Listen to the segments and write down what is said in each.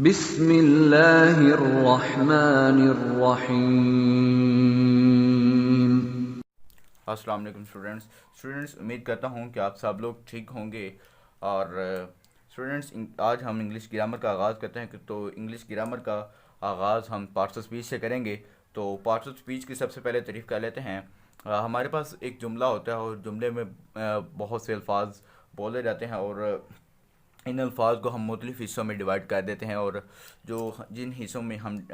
बिस्मिल्लाहिर्रहमानिर्रहीम। अस्सलाम वालेकुम स्टूडेंट्स, उम्मीद करता हूँ कि आप सब लोग ठीक होंगे। और स्टूडेंट्स, आज हम इंग्लिश ग्रामर का आगाज़ करते हैं। तो इंग्लिश ग्रामर का आगाज़ हम पार्ट्स ऑफ स्पीच से करेंगे। तो पार्ट्स ऑफ स्पीच की सबसे पहले तारीफ़ कर लेते हैं। हमारे पास एक जुमला होता है और जुमले में बहुत से अल्फाज बोले जाते हैं, और इन अल्फाज को हम मुख्तलिफ़ हिस्सों में डिवाइड कर देते हैं, और जो जिन हिस्सों में हम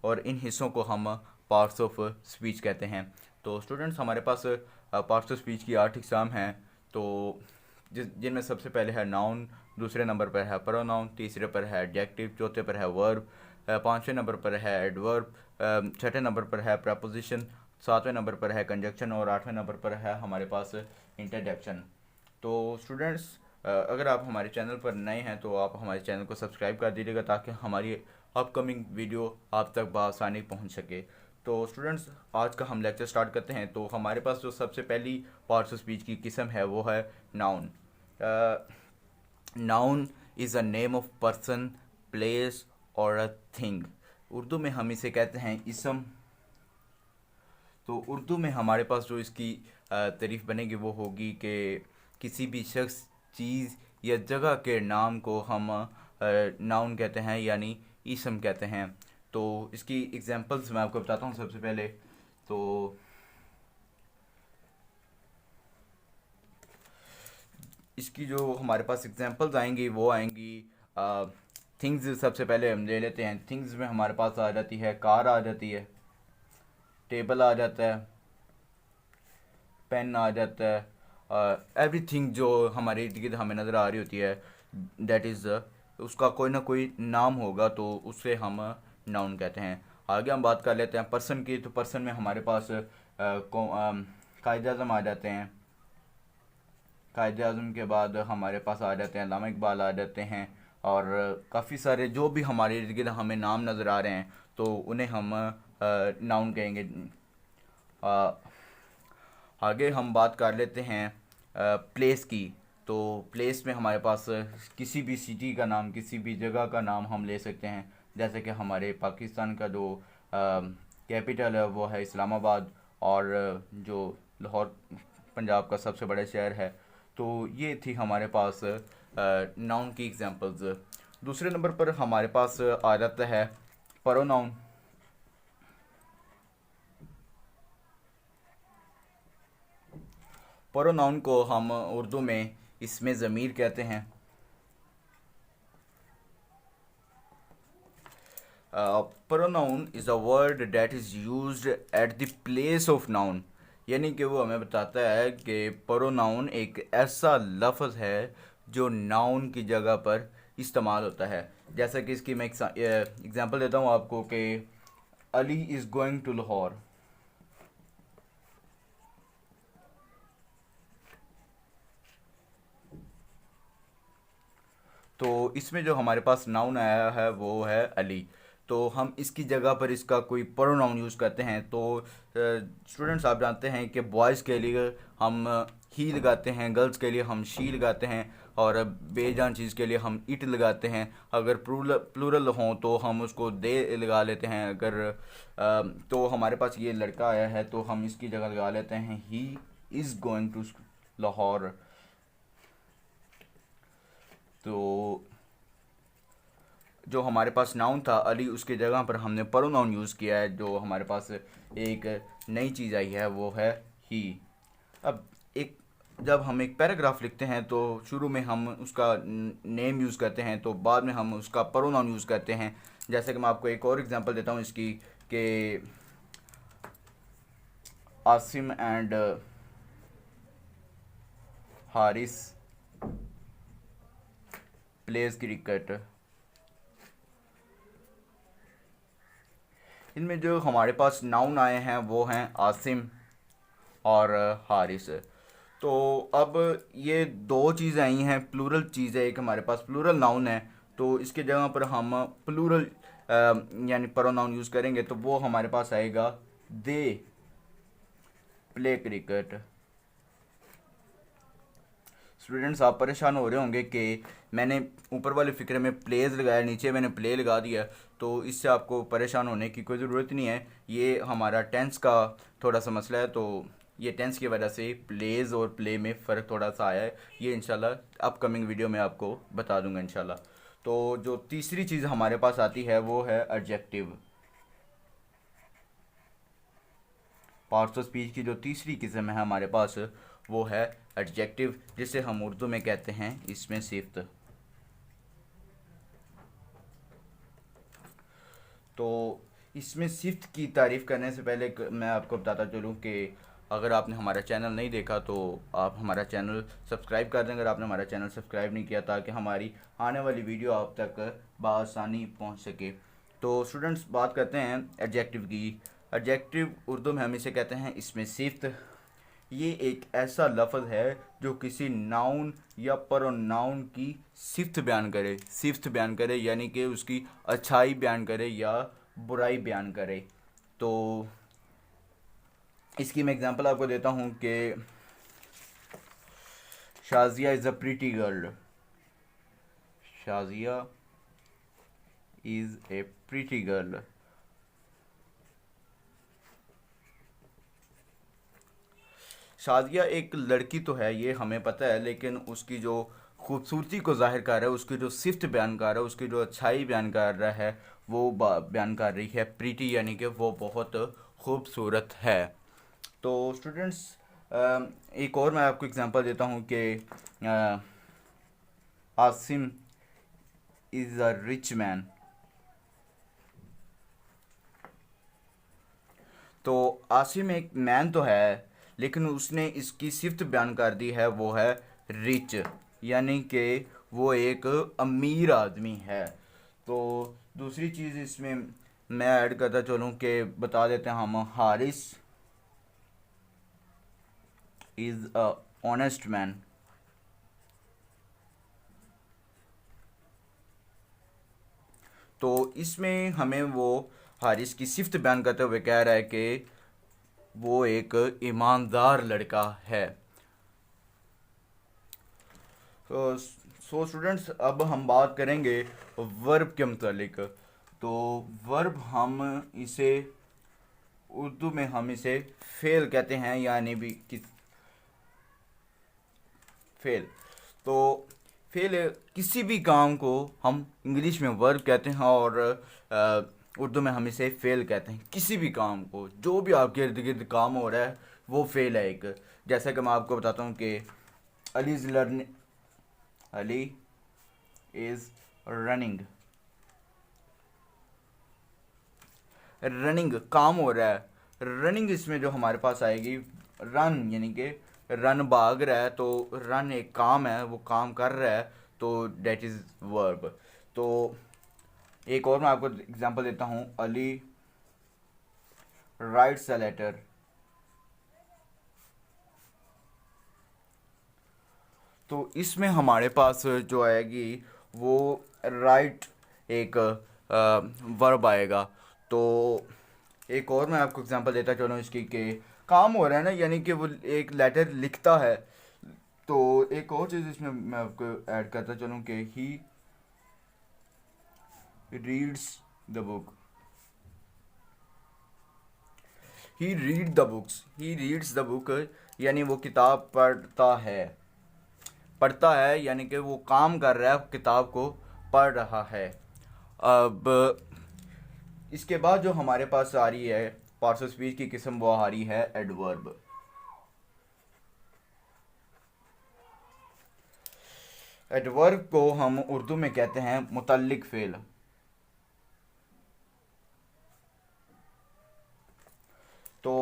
और इन हिस्सों को हम पार्ट्स ऑफ स्पीच कहते हैं। तो स्टूडेंट्स, हमारे पास पार्ट्स ऑफ स्पीच की 8 इकसाम हैं। तो जिनमें सबसे पहले है नाउन, दूसरे नंबर पर है प्रोनाउन, तीसरे पर है एडजेक्टिव, चौथे पर है वर्ब, पाँचवें नंबर पर है एडवर्ब, छठे नंबर पर है प्रपोजिशन, सातवें नंबर पर है कंजक्शन, और आठवें नंबर पर है हमारे पास इंटरजेक्शन। तो स्टूडेंट्स, अगर आप हमारे चैनल पर नए हैं तो आप हमारे चैनल को सब्सक्राइब कर दीजिएगा, ताकि हमारी अपकमिंग वीडियो आप तक बआसानी पहुंच सके। तो स्टूडेंट्स, आज का हम लेक्चर स्टार्ट करते हैं। तो हमारे पास जो सबसे पहली पार्ट्स ऑफ स्पीच की किस्म है वो है noun. Noun is a name of person, place और अ थिंग। उर्दू में हम इसे कहते हैं इसम। तो उर्दू में हमारे पास जो इसकी तारीफ़ बनेगी वो होगी कि किसी भी शख्स, चीज़ या जगह के नाम को हम नाउन कहते हैं, यानी इसम कहते हैं। तो इसकी एग्जांपल्स मैं आपको बताता हूँ। सबसे पहले तो इसकी जो हमारे पास एग्जांपल्स आएंगी वो आएंगी थिंग्स। सबसे पहले हम ले लेते हैं। थिंग्स में हमारे पास आ जाती है कार, आ जाती है टेबल, आ जाता है पेन, आ जाता है एवरीथिंग जो हमारे इर्द गिर्द हमें नज़र आ रही होती है, दैट इज़ उसका कोई ना कोई नाम होगा, तो उससे हम नाउन कहते हैं। आगे हम बात कर लेते हैं पर्सन की। तो पर्सन में हमारे पास कायद आज़म आ जाते हैं। कायद आज़म के बाद हमारे पास आ जाते हैं अल्लामा इकबाल, आ जाते हैं, और काफ़ी सारे जो भी हमारे इर्द गिर्द हमें नाम नज़र आ रहे हैं तो उन्हें हम नाउन कहेंगे। आगे हम बात कर लेते हैं प्लेस की। तो प्लेस में हमारे पास किसी भी सिटी का नाम, किसी भी जगह का नाम हम ले सकते हैं। जैसे कि हमारे पाकिस्तान का जो कैपिटल है वो है इस्लामाबाद, और जो लाहौर पंजाब का सबसे बड़ा शहर है। तो ये थी हमारे पास नाउन की एग्जांपल्स। दूसरे नंबर पर हमारे पास आ जाता है प्रोनाउन। प्रोनाउन को हम उर्दू में इसमें ज़मीर कहते हैं। Pronoun is a word that is used at the place of noun. यानी कि वो हमें बताता है कि प्रोनाउन एक ऐसा लफ्ज़ है जो नाउन की जगह पर इस्तेमाल होता है। जैसा कि इसकी मैं एग्जांपल देता हूँ आपको कि Ali is going to Lahore. तो इसमें जो हमारे पास नाउन आया है वो है अली। तो हम इसकी जगह पर इसका कोई प्रोनाउन यूज़ करते हैं। तो स्टूडेंट्स, आप जानते हैं कि बॉयज़ के लिए हम ही लगाते हैं, गर्ल्स के लिए हम शी लगाते हैं, और बेजान चीज़ के लिए हम इट लगाते हैं। अगर प्लूरल हों तो हम उसको दे लगा लेते हैं। अगर तो हमारे पास ये लड़का आया है तो हम इसकी जगह लगा लेते हैं he is going to Lahore. तो जो हमारे पास नाउन था अली, उसकी जगह पर हमने प्रोनाउन यूज़ किया है। जो हमारे पास एक नई चीज़ आई है वो है ही। अब एक जब हम एक पैराग्राफ लिखते हैं तो शुरू में हम उसका नेम यूज़ करते हैं, तो बाद में हम उसका प्रोनाउन यूज़ करते हैं। जैसे कि मैं आपको एक और एग्जांपल देता हूँ इसकी, कि Asim and Haris pledge cricket. इनमें जो हमारे पास नाउन आए हैं वो हैं आसिम और हारिस। तो अब ये दो चीज़ें आई हैं, प्लूरल चीज़ है, एक हमारे पास प्लूरल नाउन है। तो इसके जगह पर हम प्लूरल यानी प्रोनाउन यूज़ करेंगे, तो वो हमारे पास आएगा दे प्ले क्रिकेट। स्टूडेंट्स आप परेशान हो रहे होंगे कि मैंने ऊपर वाले फिक्रे में प्लेज लगाया, नीचे मैंने प्ले लगा दिया, तो इससे आपको परेशान होने की कोई ज़रूरत नहीं है। ये हमारा टेंस का थोड़ा सा मसला है, तो ये टेंस की वजह से प्लेज और प्ले में फ़र्क थोड़ा सा आया है। ये इंशाल्लाह अपकमिंग वीडियो में आपको बता दूंगा इंशाल्लाह। तो जो तीसरी चीज़ हमारे पास आती है वो है एडजेक्टिव। पार्ट्स ऑफ स्पीच की जो तीसरी किस्म है हमारे पास वो है एडजेक्टिव, जिसे हम उर्दू में कहते हैं इसमें सिफ्त। तो इसमें सिफ्त की तारीफ़ करने से पहले मैं आपको बताता चलूँ कि अगर आपने हमारा चैनल नहीं देखा तो आप हमारा चैनल सब्सक्राइब कर दें, अगर आपने हमारा चैनल सब्सक्राइब नहीं किया, ताकि हमारी आने वाली वीडियो आप तक बआसानी पहुंच सके। तो स्टूडेंट्स बात करते हैं एडजेक्टिव की। एडजेक्टिव उर्दू में हम इसे कहते हैं इसमें सिफ्त। ये एक ऐसा लफ्ज़ है जो किसी नाउन या प्रोनाउन की सिफ्त बयान करे। सिफ्त बयान करे यानी कि उसकी अच्छाई बयान करे या बुराई बयान करे। तो इसकी मैं एग्जांपल आपको देता हूँ कि Shazia is a pretty girl. Shazia is a pretty girl. Shazia एक लड़की तो है, ये हमें पता है, लेकिन उसकी जो खूबसूरती को जाहिर कर रहा है, उसकी जो सिफ्त बयान कर रहा है, उसकी जो अच्छाई बयान कर रहा है, वो बयान कर रही है प्रीटी, यानी कि वो बहुत खूबसूरत है। तो स्टूडेंट्स एक और मैं आपको एग्जांपल देता हूँ कि Asim is a rich man. तो आसिम एक मैन तो है, लेकिन उसने इसकी सिफ्त बयान कर दी है, वो है रिच, यानी कि वो एक अमीर आदमी है। तो दूसरी चीज़ इसमें मैं ऐड करता चलूँ कि बता देते हैं हम, Haris is a honest man. तो इसमें हमें वो हारिस की सिफ्त बयान करते हुए कह रहा है कि वो एक ईमानदार लड़का है। सो स्टूडेंट्स अब हम बात करेंगे वर्ब के मुतालिक। तो वर्ब हम इसे उर्दू में हम इसे फेल कहते हैं, यानी भी किस फेल। तो फेल किसी भी काम को हम इंग्लिश में वर्ब कहते हैं और उर्दू में हम इसे फेल कहते हैं। किसी भी काम को, जो भी आपके इर्द गिर्द काम हो रहा है, वो फेल है एक। जैसा कि मैं आपको बताता हूँ कि Ali is learning, Ali is running. Running काम हो रहा है, रनिंग इसमें जो हमारे पास आएगी रन, यानी कि रन भाग रहा है, तो रन एक काम है, वो काम कर रहा है, तो डेट इज़ वर्ब। तो एक और मैं आपको एग्जांपल देता हूँ, अली राइट्स अ लेटर। तो इसमें हमारे पास जो आएगी वो राइट एक वर्ब आएगा। तो एक और मैं आपको एग्जांपल देता चलूँ इसकी कि काम हो रहा है ना, यानी कि वो एक लेटर लिखता है। तो एक और चीज़ इसमें मैं आपको ऐड करता चलूँ कि he reads the book. He read the books, he reads the book, यानी वो किताब पढ़ता है। पढ़ता है यानी कि वो काम कर रहा है, किताब को पढ़ रहा है। अब इसके बाद जो हमारे पास आ रही है पार्ट्स ऑफ स्पीच की किस्म, वो आ रही है एडवर्ब। एडवर्ब को हम उर्दू में कहते हैं मुतल्लिक फ़ेल। तो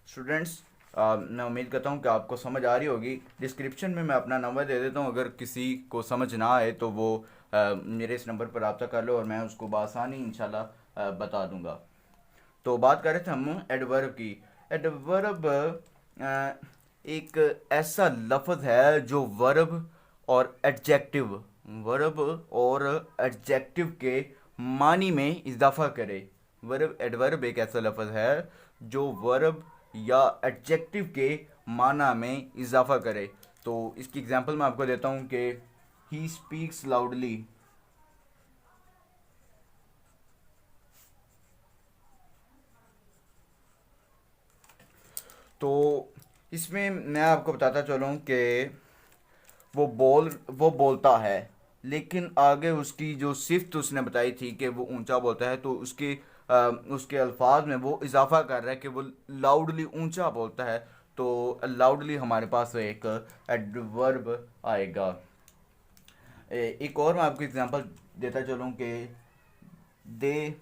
स्टूडेंट्स मैं उम्मीद करता हूँ कि आपको समझ आ रही होगी। डिस्क्रिप्शन में मैं अपना नंबर दे देता हूँ, अगर किसी को समझ ना आए तो वो मेरे इस नंबर पर रब्ता कर लो और मैं उसको बआसानी इंशाल्लाह बता दूंगा। तो बात कर रहे थे हम एडवर्ब की। एडवर्ब एक ऐसा लफ्ज़ है जो वर्ब और एडजेक्टिव, वर्ब और एडजेक्टिव के मानी में इजाफा करे। वर्ब एडवर्ब एक ऐसा लफ्ज़ है जो वर्ब या एडजेक्टिव के माना में इजाफा करे। तो इसकी एग्जांपल मैं आपको देता हूँ कि ही स्पीक्स लाउडली। तो इसमें मैं आपको बताता चलूँ कि वो बोलता है, लेकिन आगे उसकी जो सिफ्त उसने बताई थी कि वो ऊंचा बोलता है, तो उसके अल्फाज में वो इजाफा कर रहा है कि वो लाउडली ऊंचा बोलता है। तो लाउडली हमारे पास एक एडवर्ब आएगा। एक और मैं आपको एग्जांपल देता चलूँ कि दे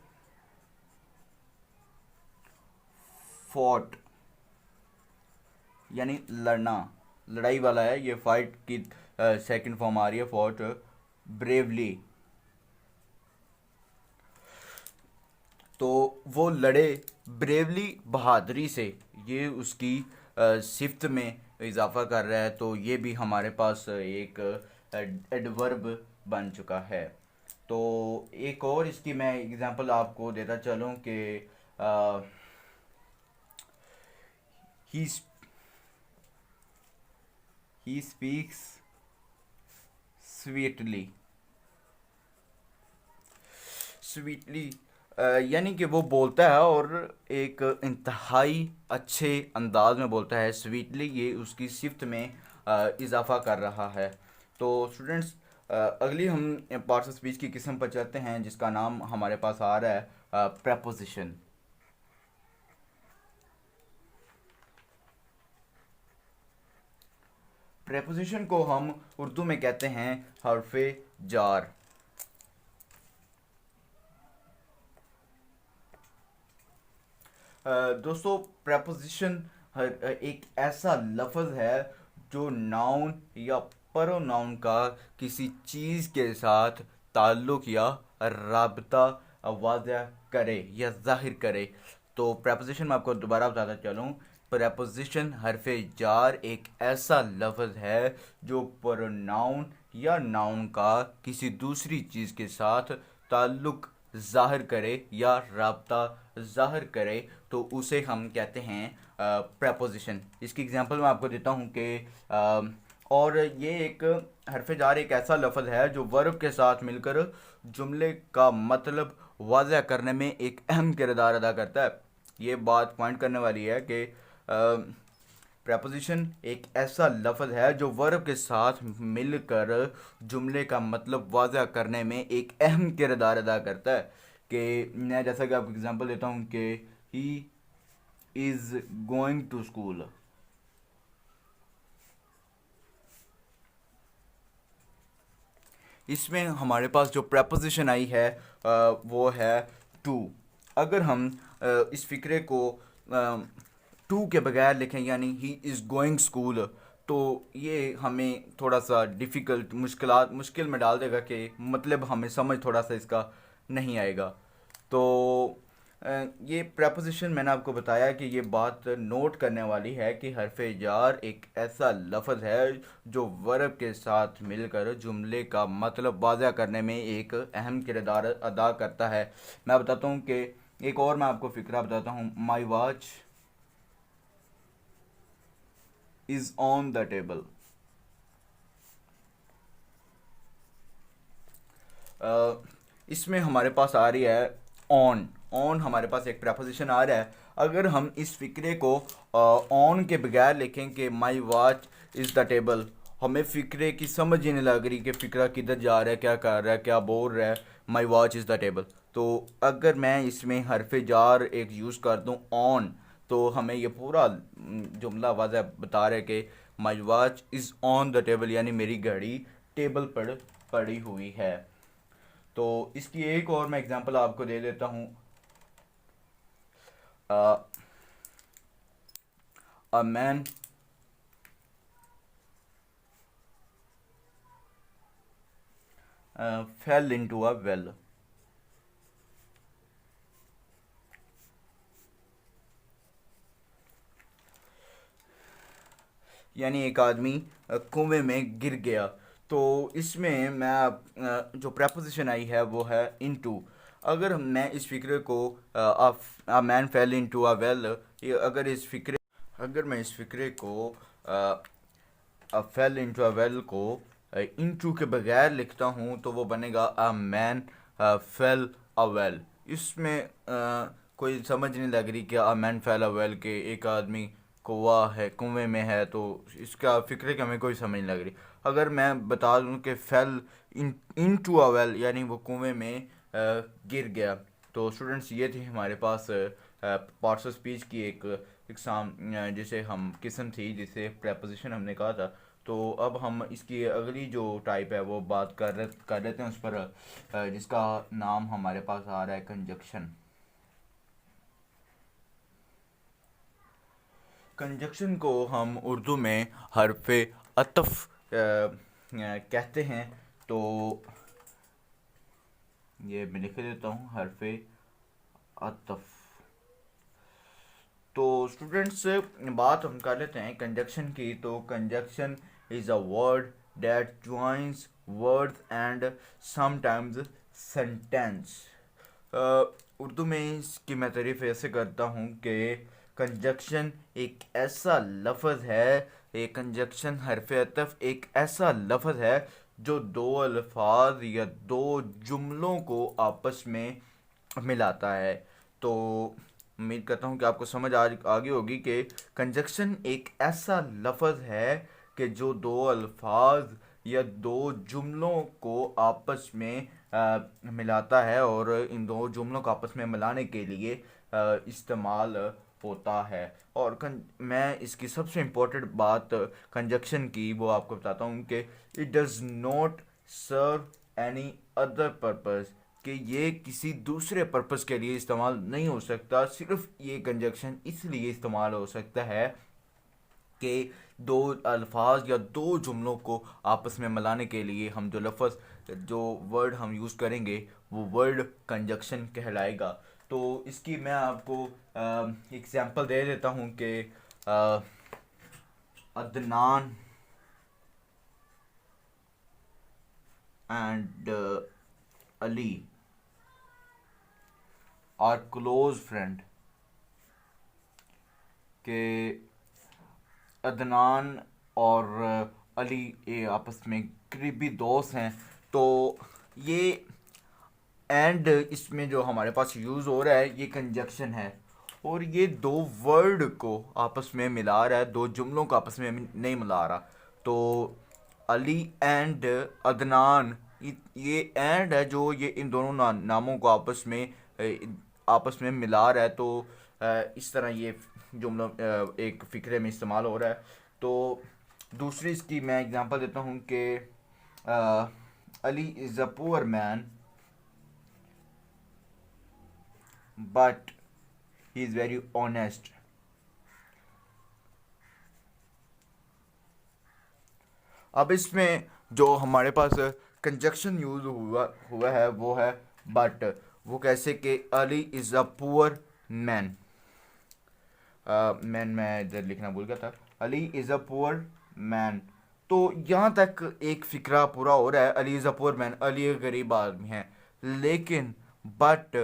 फॉट, यानी लड़ना, लड़ाई वाला है ये, फाइट की सेकंड फॉर्म आ रही है, फॉट ब्रेवली। तो वो लड़े ब्रेवली, बहादुरी से, ये उसकी सिफ्त में इजाफा कर रहा है। तो ये भी हमारे पास एक एडवर्ब बन चुका है। तो एक और इसकी मैं एग्जांपल आपको देता चलूँ कि ही ही स्पीक्स स्वीटली। स्वीटली यानी कि वो बोलता है और एक इंतहाई अच्छे अंदाज में बोलता है। स्वीटली ये उसकी सिफ्त में इजाफा कर रहा है। तो स्टूडेंट्स, अगली हम पार्ट्स ऑफ स्पीच की किस्म पर चलते हैं, जिसका नाम हमारे पास आ रहा है प्रेपोजिशन। प्रेपोजिशन को हम उर्दू में कहते हैं हर्फे जार। दोस्तों, प्रेपोजिशन एक ऐसा लफ्ज़ है जो नाउन या प्रोनाउन का किसी चीज़ के साथ ताल्लुक़ या राबता वाज़ह करे या ज़ाहिर करे। तो प्रेपोजिशन मैं आपको दोबारा बताता चलूँ, प्रेपोजिशन हरफ़े जार एक ऐसा लफ्ज़ है जो प्रोनाउन या नाउन का किसी दूसरी चीज़ के साथ ताल्लुक़ ज़ाहिर करे या राब्ता ज़ाहिर करे, तो उसे हम कहते हैं प्रेपोजिशन। इसकी एग्जांपल मैं आपको देता हूँ कि और ये एक हरफ़े जार एक ऐसा लफ्ज़ है जो वर्ब के साथ मिलकर जुमले का मतलब वाज़ह करने में एक अहम किरदार अदा करता है। ये बात पॉइंट करने वाली है कि प्रेपोजिशन एक ऐसा लफ्ज़ है जो वर्ब के साथ मिलकर जुमले का मतलब वाज़ह करने में एक अहम किरदार अदा करता है। कि मैं जैसा कि आपको एग्जांपल देता हूँ कि he is going to school. इसमें हमारे पास जो प्रेपोजिशन आई है वो है टू। अगर हम इस फिक्रे को टू के बगैर लिखें, यानी ही इज़ गोइंग स्कूल, तो ये हमें थोड़ा सा डिफ़िकल्ट मुश्किल में डाल देगा कि मतलब हमें समझ थोड़ा सा इसका नहीं आएगा। तो ये प्रेपोजिशन मैंने आपको बताया कि ये बात नोट करने वाली है कि हरफ़े जार एक ऐसा लफ्ज़ है जो वर्ब के साथ मिलकर जुमले का मतलब वाज़ह करने में एक अहम किरदार अदा करता है। मैं बताता हूँ कि एक और मैं आपको फ़िक्रा बताता हूँ, my watch is on the table. इसमें हमारे पास आ रही है ऑन हमारे पास एक प्रेपोजिशन आ रहा है। अगर हम इस फिक्रे को ऑन के बगैर लिखें कि my watch is the table, हमें फ़िक्रे की समझ ही नहीं लग रही कि फ़िक्रा किधर जा रहा है, क्या कर रहा है, क्या बोल रहा है। My watch is the table, तो अगर मैं इसमें हरफ़े जार एक यूज़ कर दूँ ऑन, तो हमें ये पूरा जुमला वाज़ह बता रहे कि my watch is on the table, यानी मेरी घड़ी टेबल पर पड़ी हुई है। तो इसकी एक और मैं एग्जांपल आपको दे देता हूँ, a man fail into a well. यानी एक आदमी कुएं में गिर गया। तो इसमें मैं जो प्रेपोजिशन आई है वो है इनटू। अगर मैं इस फिक्रे को a man fail into a well, अगर मैं इस फिक्रे को फेल इंटू अ वेल को इंटू के बगैर लिखता हूँ तो वो बनेगा a man fail a well. इसमें कोई समझ नहीं लग रही कि a man fail a well के एक आदमी कुएं में है, तो इसका फिक्र कि हमें कोई समझ नहीं लग रही। अगर मैं बता दूं कि फेल इनटू अ वेल यानी वो कुएं में गिर गया। तो स्टूडेंट्स ये थी हमारे पास पार्ट्स ऑफ स्पीच की एक एग्जाम जिसे हम किस्म थी जिसे प्रेपोजिशन हमने कहा था। तो अब हम इसकी अगली जो टाइप है वो बात कर लेते हैं उस पर, जिसका नाम हमारे पास आ रहा है कंजक्शन। कंजक्शन को हम उर्दू में हरफ़े अतफ़ कहते हैं। तो ये मैं लिख देता हूँ, हरफ़े अतफ़। तो स्टूडेंट्स बात हम कर लेते हैं कंजक्शन की। तो conjunction is a word that joins words and sometimes sentence. Urdu में इसकी मैं तारीफ ऐसे करता हूँ कि कंजक्शन एक ऐसा लफ्ज़ है, एक कंजक्शन हरफ अतफ़ एक ऐसा लफ्ज़ है जो दो अल्फाज या दो जुमलों को आपस में मिलाता है। तो उम्मीद करता हूँ कि आपको समझ आज आगे होगी कि कंजक्शन एक ऐसा लफ्ज़ है कि जो दो अल्फाज या दो जुमलों को आपस में मिलाता है और इन दो जुमलों को आपस में मिलाने के लिए इस्तेमाल होता है। और मैं इसकी सबसे इम्पोर्टेंट बात कंजक्शन की वो आपको बताता हूँ कि it does not serve any other purpose, कि ये किसी दूसरे पर्पस के लिए इस्तेमाल नहीं हो सकता। सिर्फ ये कंजक्शन इसलिए इस्तेमाल हो सकता है कि दो अल्फाज या दो जुमलों को आपस में मिलाने के लिए हम जो वर्ड हम यूज़ करेंगे वो वर्ड कंजक्शन कहलाएगा। तो इसकी मैं आपको एग्जांपल दे देता हूँ कि Adnan and Ali are close friend, के अदनान और अली ये आपस में करीबी दोस्त हैं। तो ये एंड इसमें जो हमारे पास यूज़ हो रहा है ये कंजक्शन है और ये दो वर्ड को आपस में मिला रहा है, दो जुमलों को आपस में नहीं मिला रहा। तो अली एंड अदनान, ये एंड है जो ये इन दोनों नामों को आपस में मिला रहा है। तो इस तरह ये जुमला एक फ़िक्रे में इस्तेमाल हो रहा है। तो दूसरी इसकी मैं एग्जांपल देता हूँ कि Ali is a poor man but he is very honest. अब इसमें जो हमारे पास कंजक्शन यूज़ हुआ है वो है बट। वो कैसे कि Ali is a poor man, man मैं इधर लिखना भूल गया था, Ali is a poor man. तो यहाँ तक एक फ़िक्रा पूरा हो रहा है, Ali is a poor man, Ali एक गरीब आदमी है। लेकिन but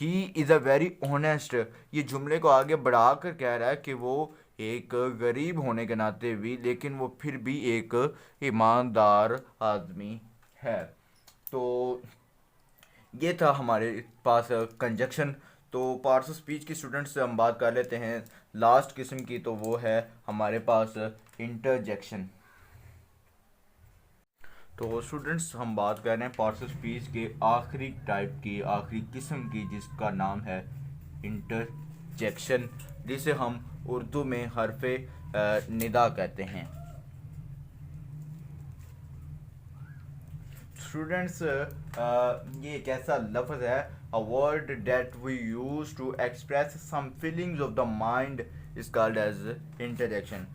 he is a very honest, ये जुमले को आगे बढ़ा कर कह रहा है कि वो एक गरीब होने के नाते भी लेकिन वो फिर भी एक ईमानदार आदमी है। तो ये था हमारे पास कंजक्शन। तो पार्ट्स ऑफ स्पीच की स्टूडेंट्स से हम बात कर लेते हैं लास्ट किस्म की, तो वो है हमारे पास इंटरजेक्शन। तो स्टूडेंट्स हम बात कर रहे हैं पार्ट्स ऑफ स्पीच के आखिरी टाइप की, आखिरी किस्म की, जिसका नाम है इंटरजेक्शन, जिसे हम उर्दू में हरफ़े निदा कहते हैं। स्टूडेंट्स ये एक ऐसा लफ्ज़ है, a word that we use to express some feelings of the mind is called as interjection.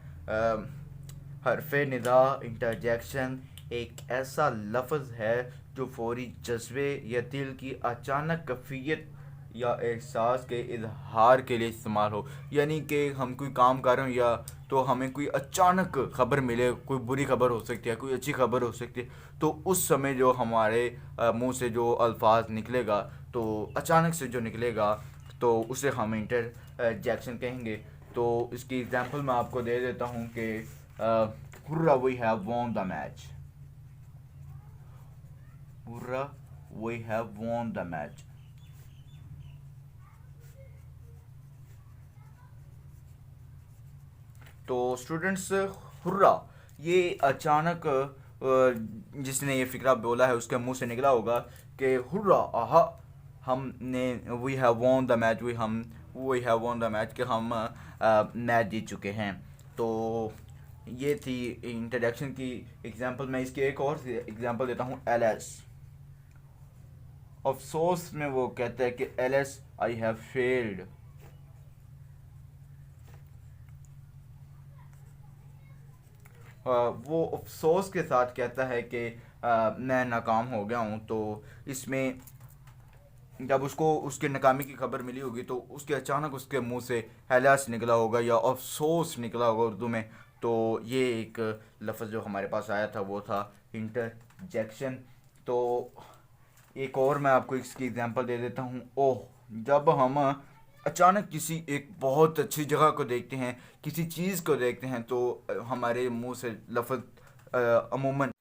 हरफ़े निदा इंटरजेक्शन एक ऐसा लफ्ज़ है जो फौरी जज्बे या दिल की अचानक कैफियत या एहसास के इजहार के लिए इस्तेमाल हो। यानी कि हम कोई काम कर रहे हो या तो हमें कोई अचानक खबर मिले, कोई बुरी खबर हो सकती है, कोई अच्छी खबर हो सकती है, तो उस समय जो हमारे मुंह से जो अल्फाज निकलेगा, तो अचानक से जो निकलेगा तो उसे हम इंटरजेक्शन कहेंगे। तो इसकी एग्जांपल मैं आपको दे देता हूँ कि hurrah we have won the match, hurrah we have won the match. तो स्टूडेंट्स, हुर्रा ये अचानक जिसने ये फिक्रा बोला है उसके मुंह से निकला होगा कि हुर्रा आहा, हमने we have won the match, we have won the match, कि हम मैच जीत चुके हैं। तो ये थी इंट्रोडक्शन की एग्जांपल। मैं इसकी एक और एग्जांपल देता हूँ, एलएस। अफसोस में वो कहता है कि एलएस आई हैव फेल्ड, वो अफसोस के साथ कहता है कि मैं नाकाम हो गया हूँ। तो इसमें जब उसको उसके नाकामी की खबर मिली होगी तो उसके अचानक उसके मुंह से हैलास निकला होगा या अफसोस निकला होगा उर्दू में। तो ये एक लफ्ज़ जो हमारे पास आया था वो था इंटरजेक्शन। तो एक और मैं आपको इसकी एग्जांपल दे देता हूँ। ओह, जब हम अचानक किसी एक बहुत अच्छी जगह को देखते हैं, किसी चीज़ को देखते हैं, तो हमारे मुंह से लफ्ज़ अमूमन।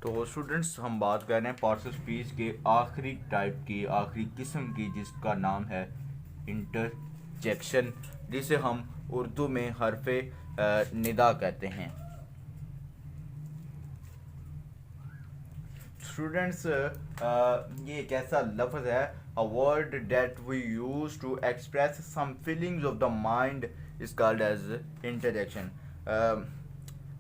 तो स्टूडेंट्स, हम बात कर रहे हैं पार्ट्स ऑफ स्पीच के आखिरी टाइप की, आखिरी किस्म की, जिसका नाम है इंटरजेक्शन, जिसे हम उर्दू में हरफ़े निदा कहते हैं। स्टूडेंट्स, ये एक ऐसा लफ्ज़ है, a word that we use to express some feelings of the mind is called as interjection.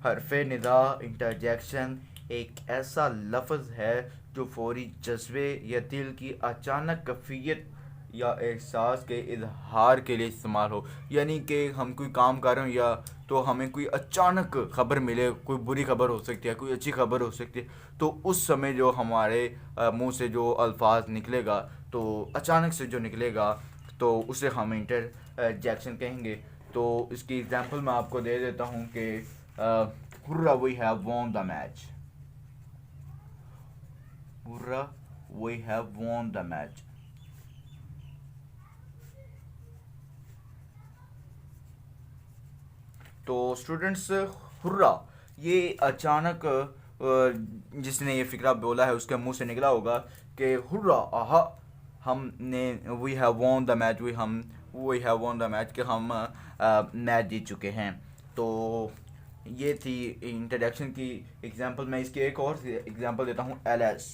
हरफ़े निदा, इंटरजेक्शन एक ऐसा लफ्ज़ है जो फौरी जज्बे या दिल की अचानक कैफियत या एहसास के इजहार के लिए इस्तेमाल हो। यानी कि हम कोई काम कर रहे हो या तो हमें कोई अचानक खबर मिले, कोई बुरी खबर हो सकती है, कोई अच्छी खबर हो सकती है, तो उस समय जो हमारे मुंह से जो अल्फाज निकलेगा, तो अचानक से जो निकलेगा, तो उसे हम इंटरजेक्शन कहेंगे। तो इसकी एग्जांपल मैं आपको दे देता हूँ कि hurrah we have won the match, hurrah we have won the match. तो स्टूडेंट्स, हुर्रा ये अचानक जिसने ये फिक्रा बोला है उसके मुंह से निकला होगा कि हुर्रा आहा, हमने we have won the match, we have won the match, कि हम मैच जीत चुके हैं। तो ये थी इंट्रोडक्शन की एग्जांपल। मैं इसकी एक और एग्जांपल देता हूँ, एलएस।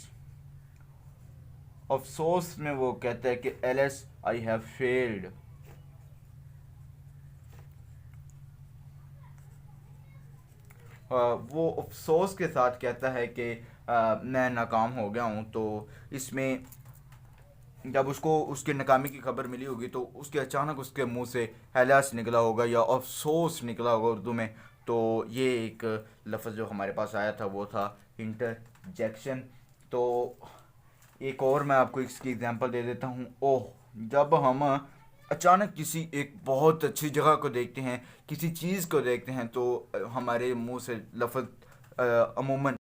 अफसोस में वो कहता है कि एलएस आई हैव फेल्ड, वो अफसोस के साथ कहता है कि मैं नाकाम हो गया हूँ। तो इसमें जब उसको उसके नाकामी की खबर मिली होगी तो उसके अचानक उसके मुंह से हैलास निकला होगा या अफसोस निकला होगा उर्दू में। तो ये एक लफ्ज़ जो हमारे पास आया था वो था इंटरजेक्शन। तो एक और मैं आपको इसकी एग्जांपल दे देता हूँ। ओह, जब हम अचानक किसी एक बहुत अच्छी जगह को देखते हैं, किसी चीज़ को देखते हैं, तो हमारे मुंह से लफ्ज़ अमूमन